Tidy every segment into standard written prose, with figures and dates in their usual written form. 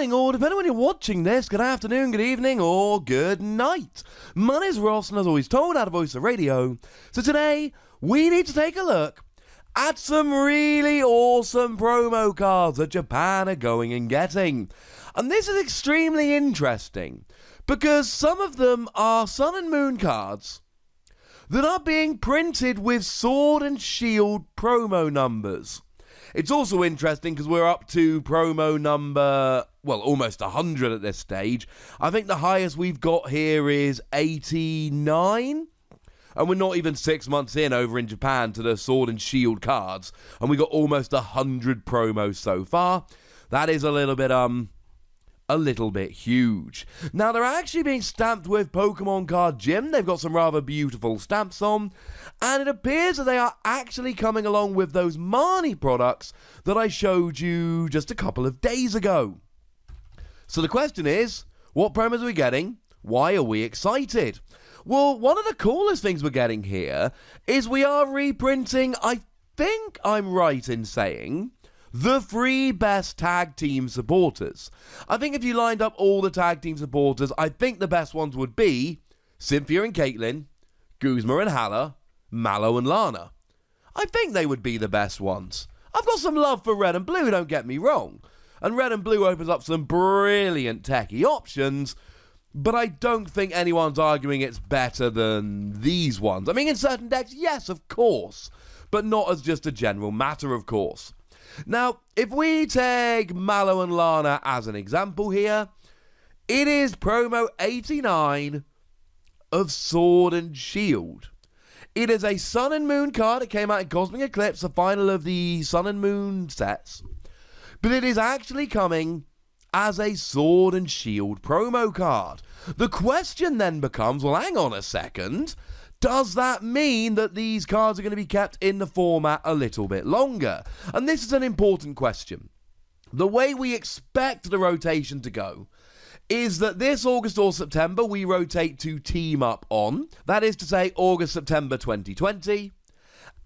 morning, or depending on when you're watching this, good afternoon, good evening, or good night. My name's Ross, and as always told, out of Voice of Radio. So today, we need to take a look at some really awesome promo cards that Japan are going and getting. And this is extremely interesting, because some of them are Sun and Moon cards that are being printed with Sword and Shield promo numbers. It's also interesting because we're up to promo number, well, almost 100 at this stage. I think the highest we've got here is 89. And we're not even 6 months in over in Japan to the Sword and Shield cards. And we got almost 100 promos so far. That is a little bit huge. Now, they're actually being stamped with Pokemon Card Gym. They've got some rather beautiful stamps on. And it appears that they are actually coming along with those Marnie products that I showed you just a couple of days ago. So the question is, what promos are we getting? Why are we excited? Well, one of the coolest things we're getting here is we are reprinting, I think I'm right in saying, the 3 best tag team supporters. I think if you lined up all the tag team supporters, I think the best ones would be Cynthia and Caitlyn, Guzma and Hala, Mallow and Lana. I think they would be the best ones. I've got some love for Red and Blue, don't get me wrong. And Red and Blue opens up some brilliant techie options, but I don't think anyone's arguing it's better than these ones. I mean, in certain decks, yes, of course, but not as just a general matter, of course. Now, if we take Mallow and Lana as an example here, it is promo 89 of Sword and Shield. It is a Sun and Moon card. It came out in Cosmic Eclipse, the final of the Sun and Moon sets. But it is actually coming as a Sword and Shield promo card. The question then becomes, well, hang on a second. Does that mean that these cards are going to be kept in the format a little bit longer? And this is an important question. The way we expect the rotation to go is that this August or September we rotate to Team Up On. That is to say August, September 2020.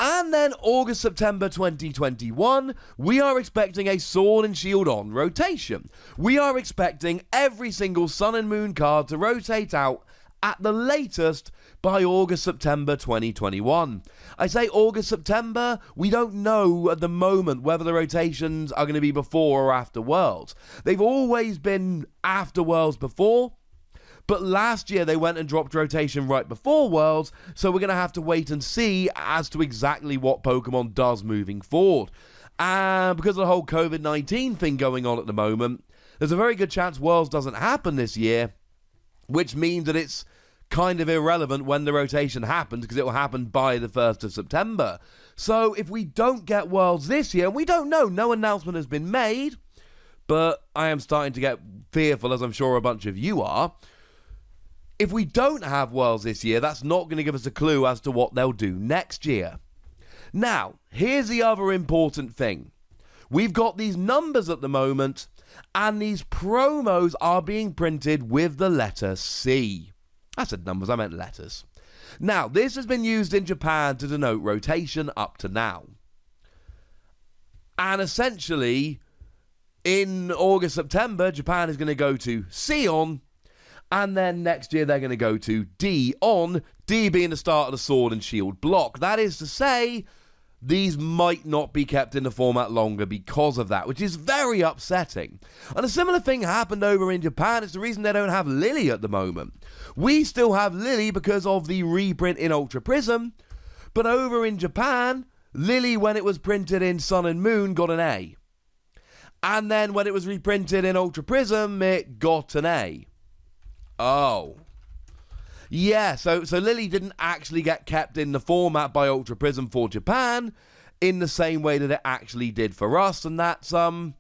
And then August, September 2021, we are expecting a Sword and Shield On rotation. We are expecting every single Sun and Moon card to rotate out at the latest by August, September 2021. I say August, September, we don't know at the moment whether the rotations are going to be before or after Worlds. They've always been after Worlds before, but last year they went and dropped rotation right before Worlds, so we're going to have to wait and see as to exactly what Pokemon does moving forward. And because of the whole COVID-19 thing going on at the moment, there's a very good chance Worlds doesn't happen this year, which means that it's kind of irrelevant when the rotation happens because it will happen by the 1st of September. So if we don't get Worlds this year, and we don't know, no announcement has been made, but I am starting to get fearful, as I'm sure a bunch of you are. If we don't have Worlds this year, that's not going to give us a clue as to what they'll do next year. Now, here's the other important thing. We've got these numbers at the moment, and these promos are being printed with the letter C. I said numbers, I meant letters. Now, this has been used in Japan to denote rotation up to now. And essentially, in August, September, Japan is going to go to C on, and then next year they're going to go to D on, D being the start of the Sword and Shield block. That is to say, these might not be kept in the format longer because of that, which is very upsetting. And a similar thing happened over in Japan. It's the reason they don't have Lily at the moment. We still have Lily because of the reprint in Ultra Prism, but over in Japan, Lily, when it was printed in Sun and Moon, got an A. And then when it was reprinted in Ultra Prism, it got an A. Oh. Yeah, so Lily didn't actually get kept in the format by Ultra Prism for Japan in the same way that it actually did for us, and that's a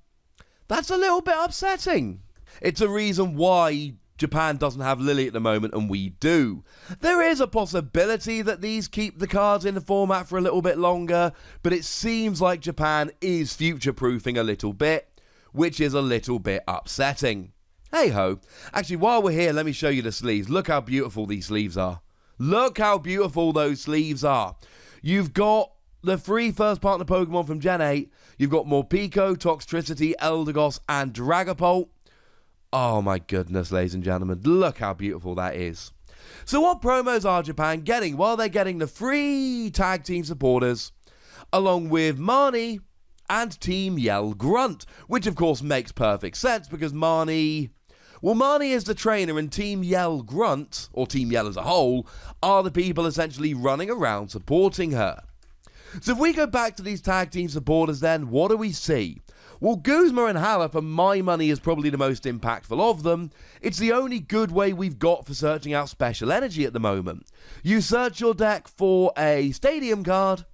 little bit upsetting. It's a reason why Japan doesn't have Lily at the moment and we do. There is a possibility that these keep the cards in the format for a little bit longer, but it seems like Japan is future-proofing a little bit, which is a little bit upsetting. Hey-ho. Actually, while we're here, let me show you the sleeves. Look how beautiful these sleeves are. Look how beautiful those sleeves are. You've got the 3 first partner Pokemon from Gen 8. You've got Morpeko, Toxtricity, Eldegoss, and Dragapult. Oh my goodness, ladies and gentlemen, look how beautiful that is. So what promos are Japan getting? Well, they're getting the free tag team supporters, along with Marnie and Team Yell Grunt, which of course makes perfect sense because Marnie is the trainer and Team Yell Grunt, or Team Yell as a whole, are the people essentially running around supporting her. So if we go back to these tag team supporters then, what do we see? Well, Guzma and Hala, for my money, is probably the most impactful of them. It's the only good way we've got for searching out special energy at the moment. You search your deck for a stadium card,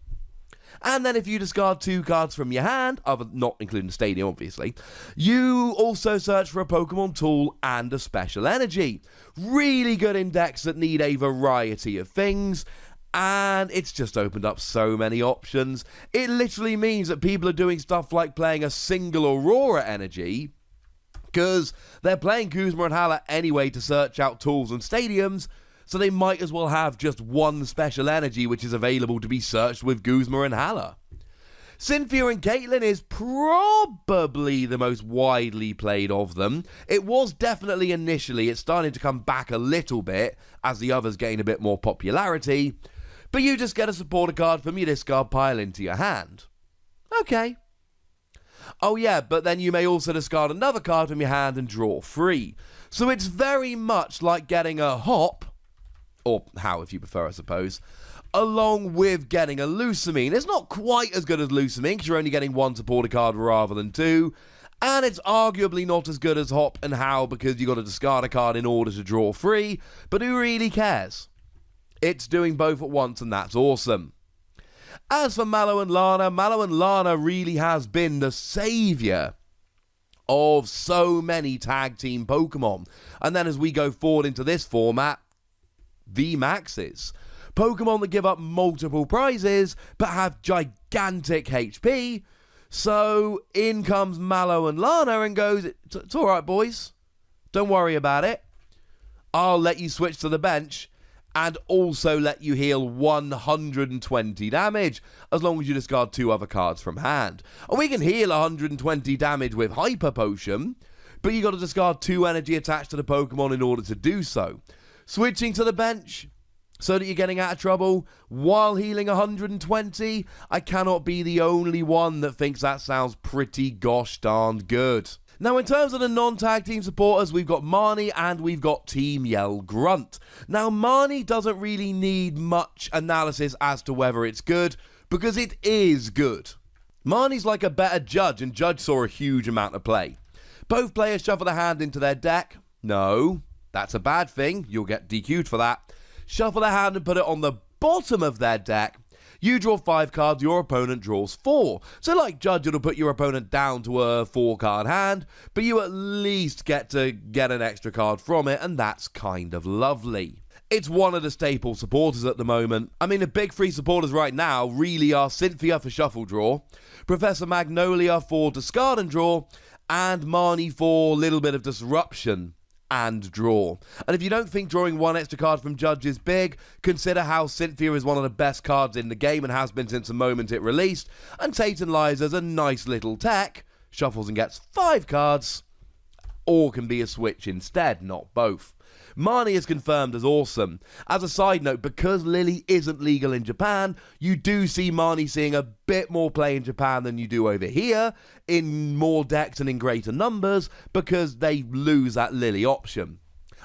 and then if you discard 2 cards from your hand, not including the stadium obviously, you also search for a Pokemon tool and a special energy. Really good in decks that need a variety of things, and it's just opened up so many options. It literally means that people are doing stuff like playing a single Aurora energy, because they're playing Guzma and Hala anyway to search out tools and stadiums, so they might as well have just one special energy which is available to be searched with Guzma and Hala. Cynthia and Caitlyn is probably the most widely played of them. It was definitely initially. It's starting to come back a little bit as the others gain a bit more popularity. But you just get a supporter card from your discard pile into your hand. Okay. Oh yeah, but then you may also discard another card from your hand and draw 3. So it's very much like getting a hop, or how if you prefer I suppose, along with getting a Lusamine. It's not quite as good as Lusamine because you're only getting 1 supporter card rather than 2. And it's arguably not as good as Hop and How because you've got to discard a card in order to draw 3. But who really cares? It's doing both at once, and that's awesome. As for Mallow and Lana really has been the saviour of so many tag team Pokemon. And then as we go forward into this format, VMAXs. Pokemon that give up multiple prizes, but have gigantic HP. So in comes Mallow and Lana and goes, it's alright boys, don't worry about it. I'll let you switch to the bench and also let you heal 120 damage, as long as you discard 2 other cards from hand. And we can heal 120 damage with Hyper Potion, but you got to discard 2 energy attached to the Pokemon in order to do so. Switching to the bench, so that you're getting out of trouble, while healing 120, I cannot be the only one that thinks that sounds pretty gosh darned good. Now, in terms of the non-tag team supporters, we've got Marnie and we've got Team Yell Grunt. Now, Marnie doesn't really need much analysis as to whether it's good, because it is good. Marnie's like a better Judge, and Judge saw a huge amount of play. Both players shuffle their hand into their deck. No, that's a bad thing. You'll get DQ'd for that. Shuffle their hand and put it on the bottom of their deck. You draw 5 cards, your opponent draws 4. So like Judge, it'll put your opponent down to a 4-card hand, but you at least get to get an extra card from it, and that's kind of lovely. It's one of the staple supporters at the moment. I mean, the big 3 supporters right now really are Cynthia for Shuffle Draw, Professor Magnolia for Discard and Draw, and Marnie for a little bit of Disruption and draw. And if you don't think drawing 1 extra card from Judge is big, consider how Cynthia is one of the best cards in the game and has been since the moment it released, and Tate and Liza's a nice little tech, shuffles and gets 5 cards, or can be a switch instead, not both. Marnie is confirmed as awesome. As a side note, because Lily isn't legal in Japan, you do see Marnie seeing a bit more play in Japan than you do over here, in more decks and in greater numbers, because they lose that Lily option.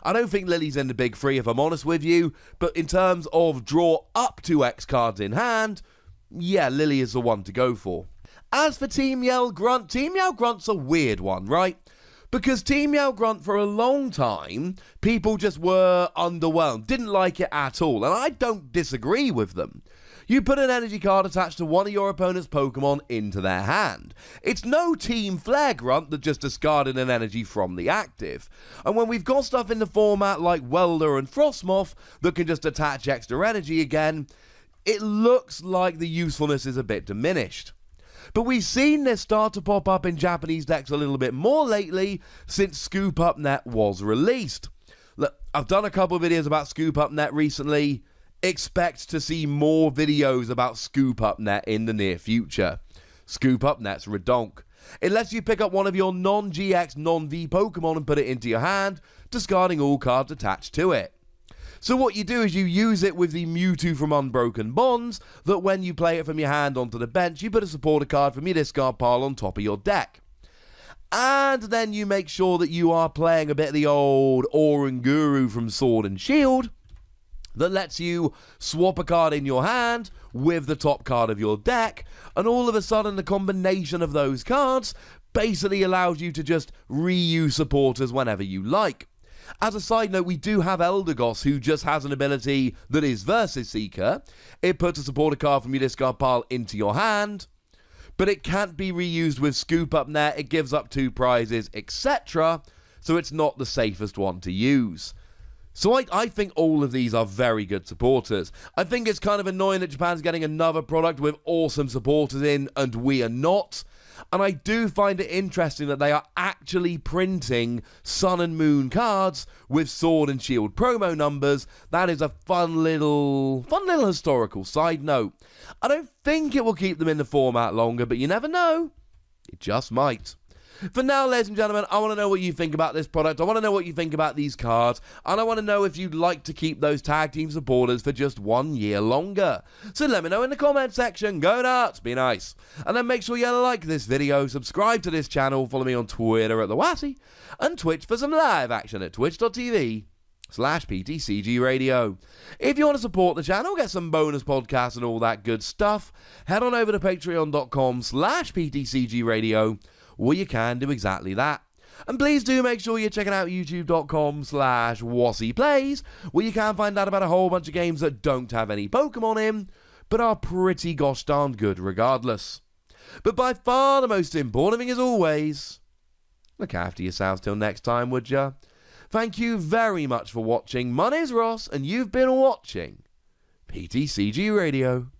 I don't think Lily's in the big 3 if I'm honest with you, but in terms of draw up to X cards in hand, yeah, Lily is the one to go for. As for Team Yell Grunt's a weird one, right? Because Team Yell Grunt, for a long time, people just were underwhelmed, didn't like it at all, and I don't disagree with them. You put an energy card attached to one of your opponent's Pokemon into their hand. It's no Team Flare Grunt that just discarded an energy from the active. And when we've got stuff in the format like Welder and Frostmoth that can just attach extra energy again, it looks like the usefulness is a bit diminished. But we've seen this start to pop up in Japanese decks a little bit more lately since Scoop Up Net was released. Look, I've done a couple of videos about Scoop Up Net recently. Expect to see more videos about Scoop Up Net in the near future. Scoop Up Net's redonk. It lets you pick up one of your non-GX, non-V Pokemon and put it into your hand, discarding all cards attached to it. So what you do is you use it with the Mewtwo from Unbroken Bonds, that when you play it from your hand onto the bench, you put a supporter card from your discard pile on top of your deck. And then you make sure that you are playing a bit of the old Oranguru from Sword and Shield, that lets you swap a card in your hand with the top card of your deck, and all of a sudden the combination of those cards basically allows you to just reuse supporters whenever you like. As a side note, we do have Eldegoss, who just has an ability that is Versus Seeker. It puts a supporter card from your discard pile into your hand, but it can't be reused with Scoop Up Net, it gives up 2 prizes, etc., so it's not the safest one to use. So I think all of these are very good supporters. I think it's kind of annoying that Japan's getting another product with awesome supporters in, and we are not. And I do find it interesting that they are actually printing Sun and Moon cards with Sword and Shield promo numbers. That is a fun little historical side note. I don't think it will keep them in the format longer, but you never know. It just might. For now, ladies and gentlemen, I want to know what you think about this product. I want to know what you think about these cards. And I want to know if you'd like to keep those tag team supporters for just 1 year longer. So let me know in the comment section. Go nuts. Be nice. And then make sure you like this video, subscribe to this channel, follow me on Twitter at TheWassy, and Twitch for some live action at twitch.tv/PTCGRadio. If you want to support the channel, get some bonus podcasts and all that good stuff, head on over to patreon.com/PTCGRadio, where you can do exactly that. And please do make sure you're checking out youtube.com/WassyPlays, where you can find out about a whole bunch of games that don't have any Pokemon in, but are pretty gosh darn good regardless. But by far the most important thing, as always, look after yourselves till next time, would ya? Thank you very much for watching. My name's Ross, and you've been watching PTCG Radio.